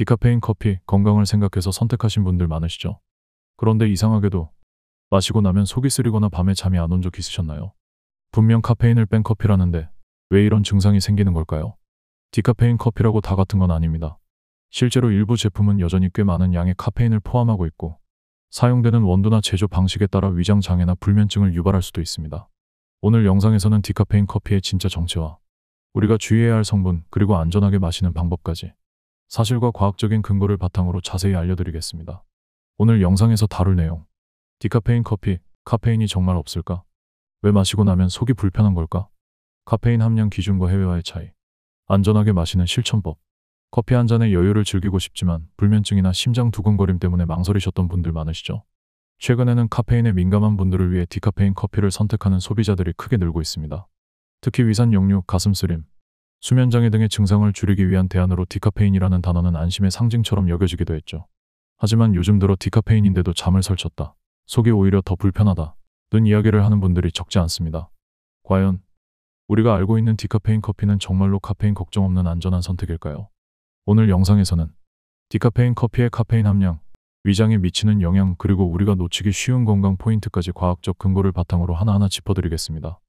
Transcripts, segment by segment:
디카페인 커피, 건강을 생각해서 선택하신 분들 많으시죠? 그런데 이상하게도 마시고 나면 속이 쓰리거나 밤에 잠이 안 온 적 있으셨나요? 분명 카페인을 뺀 커피라는데 왜 이런 증상이 생기는 걸까요? 디카페인 커피라고 다 같은 건 아닙니다. 실제로 일부 제품은 여전히 꽤 많은 양의 카페인을 포함하고 있고 사용되는 원두나 제조 방식에 따라 위장 장애나 불면증을 유발할 수도 있습니다. 오늘 영상에서는 디카페인 커피의 진짜 정체와 우리가 주의해야 할 성분 그리고 안전하게 마시는 방법까지 사실과 과학적인 근거를 바탕으로 자세히 알려드리겠습니다. 오늘 영상에서 다룰 내용: 디카페인 커피, 카페인이 정말 없을까? 왜 마시고 나면 속이 불편한 걸까? 카페인 함량 기준과 해외와의 차이, 안전하게 마시는 실천법. 커피 한 잔의 여유를 즐기고 싶지만 불면증이나 심장 두근거림 때문에 망설이셨던 분들 많으시죠? 최근에는 카페인에 민감한 분들을 위해 디카페인 커피를 선택하는 소비자들이 크게 늘고 있습니다. 특히 위산 역류, 가슴 쓰림, 수면 장애 등의 증상을 줄이기 위한 대안으로 디카페인이라는 단어는 안심의 상징처럼 여겨지기도 했죠. 하지만 요즘 들어 디카페인인데도 잠을 설쳤다, 속이 오히려 더 불편하다 는 이야기를 하는 분들이 적지 않습니다. 과연 우리가 알고 있는 디카페인 커피는 정말로 카페인 걱정 없는 안전한 선택일까요? 오늘 영상에서는 디카페인 커피의 카페인 함량, 위장에 미치는 영향, 그리고 우리가 놓치기 쉬운 건강 포인트까지 과학적 근거를 바탕으로 하나하나 짚어드리겠습니다.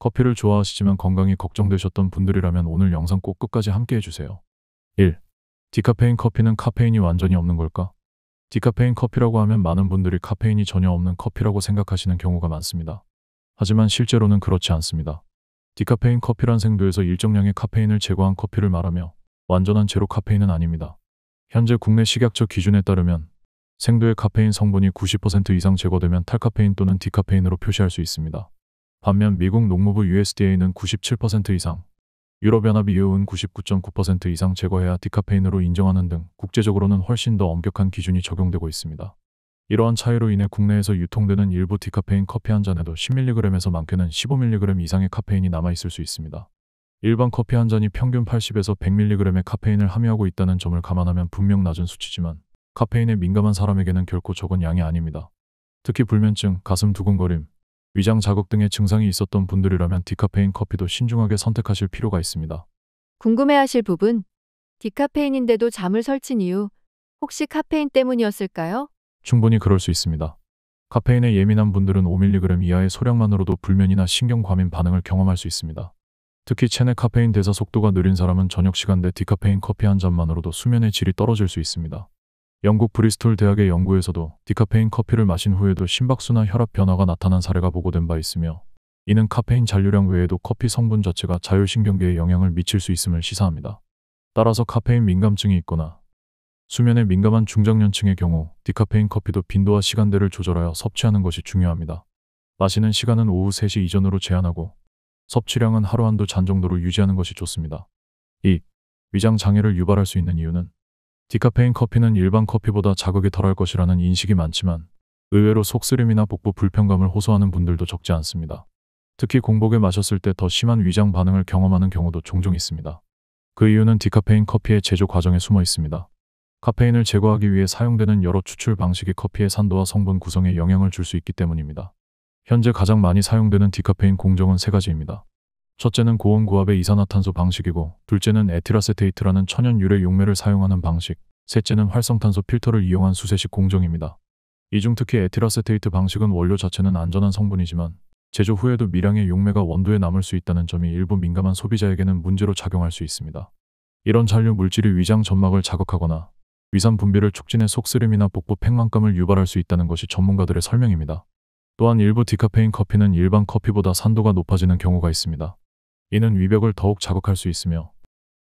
커피를 좋아하시지만 건강이 걱정되셨던 분들이라면 오늘 영상 꼭 끝까지 함께 해주세요. 1. 디카페인 커피는 카페인이 완전히 없는 걸까? 디카페인 커피라고 하면 많은 분들이 카페인이 전혀 없는 커피라고 생각하시는 경우가 많습니다. 하지만 실제로는 그렇지 않습니다. 디카페인 커피란 생두에서 일정량의 카페인을 제거한 커피를 말하며 완전한 제로 카페인은 아닙니다. 현재 국내 식약처 기준에 따르면 생두의 카페인 성분이 90% 이상 제거되면 탈카페인 또는 디카페인으로 표시할 수 있습니다. 반면 미국 농무부 USDA는 97% 이상, 유럽연합 EU는 99.9% 이상 제거해야 디카페인으로 인정하는 등 국제적으로는 훨씬 더 엄격한 기준이 적용되고 있습니다. 이러한 차이로 인해 국내에서 유통되는 일부 디카페인 커피 한 잔에도 10mg에서 많게는 15mg 이상의 카페인이 남아있을 수 있습니다. 일반 커피 한 잔이 평균 80에서 100mg의 카페인을 함유하고 있다는 점을 감안하면 분명 낮은 수치지만 카페인에 민감한 사람에게는 결코 적은 양이 아닙니다. 특히 불면증, 가슴 두근거림, 위장 자극 등의 증상이 있었던 분들이라면 디카페인 커피도 신중하게 선택하실 필요가 있습니다. 궁금해하실 부분, 디카페인인데도 잠을 설친 이유, 혹시 카페인 때문이었을까요? 충분히 그럴 수 있습니다. 카페인에 예민한 분들은 5mg 이하의 소량만으로도 불면이나 신경과민 반응을 경험할 수 있습니다. 특히 체내 카페인 대사 속도가 느린 사람은 저녁 시간대 디카페인 커피 한 잔만으로도 수면의 질이 떨어질 수 있습니다. 영국 브리스톨 대학의 연구에서도 디카페인 커피를 마신 후에도 심박수나 혈압 변화가 나타난 사례가 보고된 바 있으며, 이는 카페인 잔류량 외에도 커피 성분 자체가 자율신경계에 영향을 미칠 수 있음을 시사합니다. 따라서 카페인 민감증이 있거나 수면에 민감한 중장년층의 경우 디카페인 커피도 빈도와 시간대를 조절하여 섭취하는 것이 중요합니다. 마시는 시간은 오후 3시 이전으로 제한하고 섭취량은 하루 한두 잔 정도로 유지하는 것이 좋습니다. 2. 위장 장애를 유발할 수 있는 이유는 디카페인 커피는 일반 커피보다 자극이 덜할 것이라는 인식이 많지만 의외로 속쓰림이나 복부 불편감을 호소하는 분들도 적지 않습니다. 특히 공복에 마셨을 때 더 심한 위장 반응을 경험하는 경우도 종종 있습니다. 그 이유는 디카페인 커피의 제조 과정에 숨어 있습니다. 카페인을 제거하기 위해 사용되는 여러 추출 방식이 커피의 산도와 성분 구성에 영향을 줄 수 있기 때문입니다. 현재 가장 많이 사용되는 디카페인 공정은 3가지입니다. 첫째는 고온고압의 이산화탄소 방식이고, 둘째는 에틸아세테이트라는 천연 유래 용매를 사용하는 방식, 셋째는 활성탄소 필터를 이용한 수세식 공정입니다. 이 중 특히 에틸아세테이트 방식은 원료 자체는 안전한 성분이지만 제조 후에도 미량의 용매가 원두에 남을 수 있다는 점이 일부 민감한 소비자에게는 문제로 작용할 수 있습니다. 이런 잔류 물질이 위장 점막을 자극하거나 위산 분비를 촉진해 속쓰림이나 복부 팽만감을 유발할 수 있다는 것이 전문가들의 설명입니다. 또한 일부 디카페인 커피는 일반 커피보다 산도가 높아지는 경우가 있습니다. 이는 위벽을 더욱 자극할 수 있으며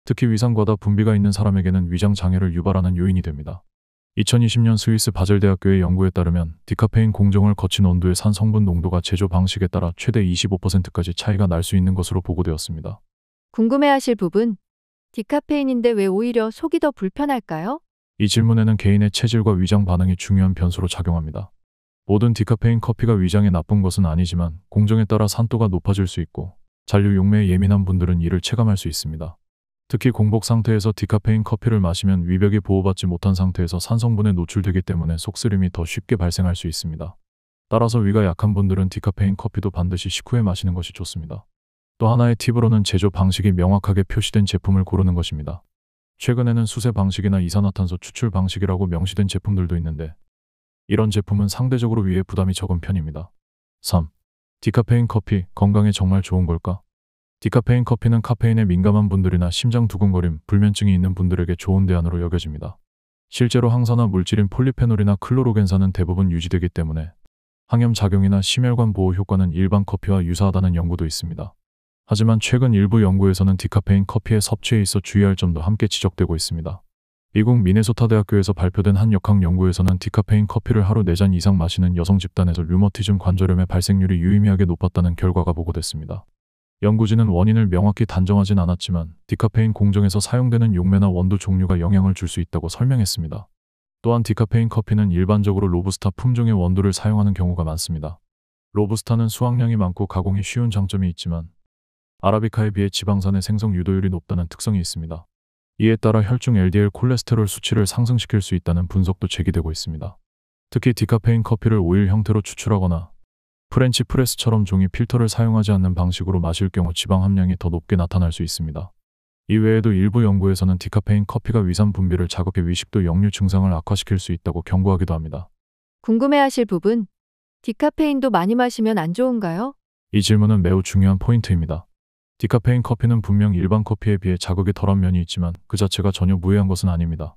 특히 위산 과다 분비가 있는 사람에게는 위장 장애를 유발하는 요인이 됩니다. 2020년 스위스 바젤대학교의 연구에 따르면 디카페인 공정을 거친 온도의 산 성분 농도가 제조 방식에 따라 최대 25%까지 차이가 날 수 있는 것으로 보고되었습니다. 궁금해하실 부분, 디카페인인데 왜 오히려 속이 더 불편할까요? 이 질문에는 개인의 체질과 위장 반응이 중요한 변수로 작용합니다. 모든 디카페인 커피가 위장에 나쁜 것은 아니지만 공정에 따라 산도가 높아질 수 있고 잔류 용매에 예민한 분들은 이를 체감할 수 있습니다. 특히 공복 상태에서 디카페인 커피를 마시면 위벽이 보호받지 못한 상태에서 산성분에 노출되기 때문에 속쓰림이 더 쉽게 발생할 수 있습니다. 따라서 위가 약한 분들은 디카페인 커피도 반드시 식후에 마시는 것이 좋습니다. 또 하나의 팁으로는 제조 방식이 명확하게 표시된 제품을 고르는 것입니다. 최근에는 수세 방식이나 이산화탄소 추출 방식이라고 명시된 제품들도 있는데 이런 제품은 상대적으로 위에 부담이 적은 편입니다. 3. 디카페인 커피, 건강에 정말 좋은 걸까? 디카페인 커피는 카페인에 민감한 분들이나 심장 두근거림, 불면증이 있는 분들에게 좋은 대안으로 여겨집니다. 실제로 항산화 물질인 폴리페놀이나 클로로겐산은 대부분 유지되기 때문에 항염 작용이나 심혈관 보호 효과는 일반 커피와 유사하다는 연구도 있습니다. 하지만 최근 일부 연구에서는 디카페인 커피의 섭취에 있어 주의할 점도 함께 지적되고 있습니다. 미국 미네소타 대학교에서 발표된 한 역학 연구에서는 디카페인 커피를 하루 4잔 이상 마시는 여성 집단에서 류머티즘 관절염의 발생률이 유의미하게 높았다는 결과가 보고됐습니다. 연구진은 원인을 명확히 단정하진 않았지만 디카페인 공정에서 사용되는 용매나 원두 종류가 영향을 줄 수 있다고 설명했습니다. 또한 디카페인 커피는 일반적으로 로부스타 품종의 원두를 사용하는 경우가 많습니다. 로부스타는 수확량이 많고 가공이 쉬운 장점이 있지만 아라비카에 비해 지방산의 생성 유도율이 높다는 특성이 있습니다. 이에 따라 혈중 LDL 콜레스테롤 수치를 상승시킬 수 있다는 분석도 제기되고 있습니다. 특히 디카페인 커피를 오일 형태로 추출하거나 프렌치 프레스처럼 종이 필터를 사용하지 않는 방식으로 마실 경우 지방 함량이 더 높게 나타날 수 있습니다. 이외에도 일부 연구에서는 디카페인 커피가 위산 분비를 자극해 위식도 역류 증상을 악화시킬 수 있다고 경고하기도 합니다. 궁금해하실 부분. 디카페인도 많이 마시면 안 좋은가요? 이 질문은 매우 중요한 포인트입니다. 디카페인 커피는 분명 일반 커피에 비해 자극이 덜한 면이 있지만 그 자체가 전혀 무해한 것은 아닙니다.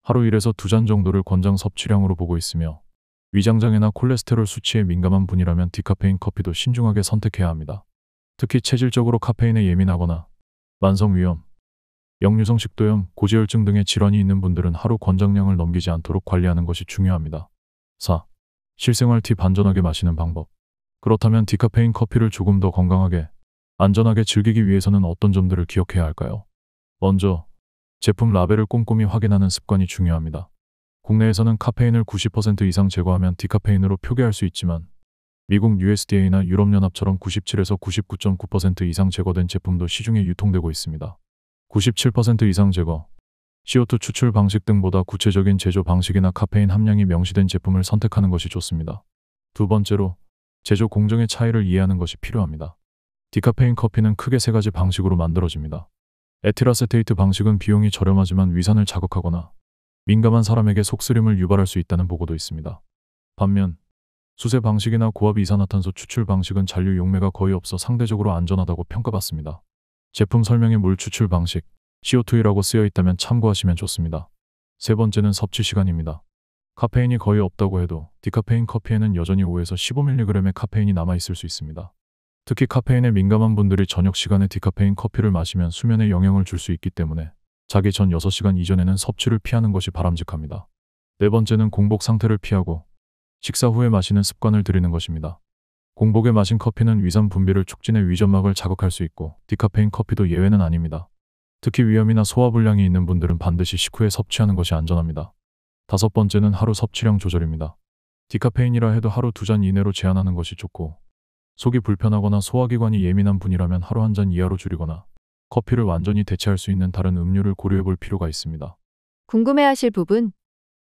하루 1에서 2잔 정도를 권장 섭취량으로 보고 있으며 위장장애나 콜레스테롤 수치에 민감한 분이라면 디카페인 커피도 신중하게 선택해야 합니다. 특히 체질적으로 카페인에 예민하거나 만성위염, 역류성 식도염, 고지혈증 등의 질환이 있는 분들은 하루 권장량을 넘기지 않도록 관리하는 것이 중요합니다. 4. 실생활 팁 안전하게 마시는 방법. 그렇다면 디카페인 커피를 조금 더 건강하게, 안전하게 즐기기 위해서는 어떤 점들을 기억해야 할까요? 먼저, 제품 라벨을 꼼꼼히 확인하는 습관이 중요합니다. 국내에서는 카페인을 90% 이상 제거하면 디카페인으로 표기할 수 있지만 미국 USDA나 유럽연합처럼 97에서 99.9% 이상 제거된 제품도 시중에 유통되고 있습니다. 97% 이상 제거, CO2 추출 방식 등보다 구체적인 제조 방식이나 카페인 함량이 명시된 제품을 선택하는 것이 좋습니다. 두 번째로, 제조 공정의 차이를 이해하는 것이 필요합니다. 디카페인 커피는 크게 3가지 방식으로 만들어집니다. 에틸아세테이트 방식은 비용이 저렴하지만 위산을 자극하거나 민감한 사람에게 속쓰림을 유발할 수 있다는 보고도 있습니다. 반면 수세 방식이나 고압 이산화탄소 추출 방식은 잔류 용매가 거의 없어 상대적으로 안전하다고 평가받습니다. 제품 설명에 물 추출 방식, CO2라고 쓰여 있다면 참고하시면 좋습니다. 세 번째는 섭취 시간입니다. 카페인이 거의 없다고 해도 디카페인 커피에는 여전히 5에서 15mg의 카페인이 남아있을 수 있습니다. 특히 카페인에 민감한 분들이 저녁 시간에 디카페인 커피를 마시면 수면에 영향을 줄 수 있기 때문에 자기 전 6시간 이전에는 섭취를 피하는 것이 바람직합니다. 네 번째는 공복 상태를 피하고 식사 후에 마시는 습관을 들이는 것입니다. 공복에 마신 커피는 위산 분비를 촉진해 위점막을 자극할 수 있고 디카페인 커피도 예외는 아닙니다. 특히 위염이나 소화불량이 있는 분들은 반드시 식후에 섭취하는 것이 안전합니다. 다섯 번째는 하루 섭취량 조절입니다. 디카페인이라 해도 하루 2잔 이내로 제한하는 것이 좋고 속이 불편하거나 소화기관이 예민한 분이라면 하루 1잔 이하로 줄이거나 커피를 완전히 대체할 수 있는 다른 음료를 고려해 볼 필요가 있습니다. 궁금해하실 부분.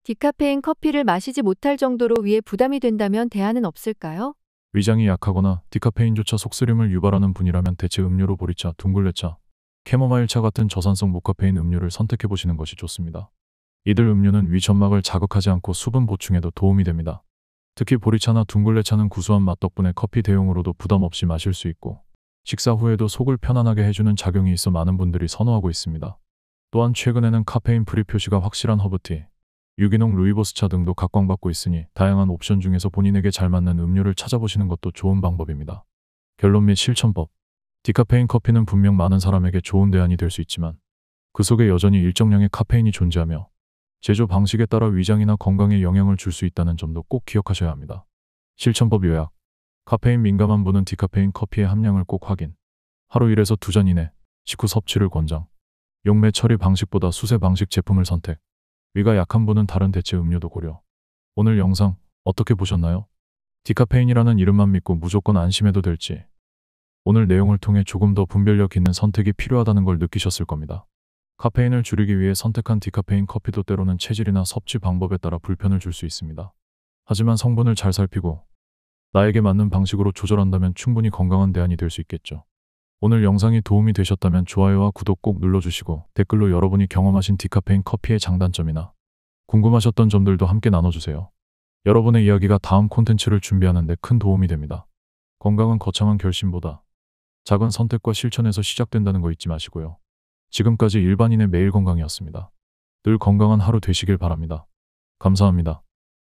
디카페인 커피를 마시지 못할 정도로 위에 부담이 된다면 대안은 없을까요? 위장이 약하거나 디카페인조차 속쓰림을 유발하는 분이라면 대체 음료로 보리차, 둥글레차, 캐모마일차 같은 저산성 무카페인 음료를 선택해 보시는 것이 좋습니다. 이들 음료는 위 점막을 자극하지 않고 수분 보충에도 도움이 됩니다. 특히 보리차나 둥글레차는 구수한 맛 덕분에 커피 대용으로도 부담 없이 마실 수 있고 식사 후에도 속을 편안하게 해주는 작용이 있어 많은 분들이 선호하고 있습니다. 또한 최근에는 카페인 프리 표시가 확실한 허브티, 유기농 루이보스차 등도 각광받고 있으니 다양한 옵션 중에서 본인에게 잘 맞는 음료를 찾아보시는 것도 좋은 방법입니다. 결론 및 실천법. 디카페인 커피는 분명 많은 사람에게 좋은 대안이 될 수 있지만 그 속에 여전히 일정량의 카페인이 존재하며 제조 방식에 따라 위장이나 건강에 영향을 줄 수 있다는 점도 꼭 기억하셔야 합니다. 실천법 요약. 카페인 민감한 분은 디카페인 커피의 함량을 꼭 확인. 하루 1에서 2잔 이내, 식후 섭취를 권장. 용매 처리 방식보다 수세 방식 제품을 선택. 위가 약한 분은 다른 대체 음료도 고려. 오늘 영상 어떻게 보셨나요? 디카페인이라는 이름만 믿고 무조건 안심해도 될지, 오늘 내용을 통해 조금 더 분별력 있는 선택이 필요하다는 걸 느끼셨을 겁니다. 카페인을 줄이기 위해 선택한 디카페인 커피도 때로는 체질이나 섭취 방법에 따라 불편을 줄 수 있습니다. 하지만 성분을 잘 살피고 나에게 맞는 방식으로 조절한다면 충분히 건강한 대안이 될 수 있겠죠. 오늘 영상이 도움이 되셨다면 좋아요와 구독 꼭 눌러주시고 댓글로 여러분이 경험하신 디카페인 커피의 장단점이나 궁금하셨던 점들도 함께 나눠주세요. 여러분의 이야기가 다음 콘텐츠를 준비하는 데 큰 도움이 됩니다. 건강은 거창한 결심보다 작은 선택과 실천에서 시작된다는 거 잊지 마시고요. 지금까지 일반인의 매일 건강이었습니다. 늘 건강한 하루 되시길 바랍니다. 감사합니다.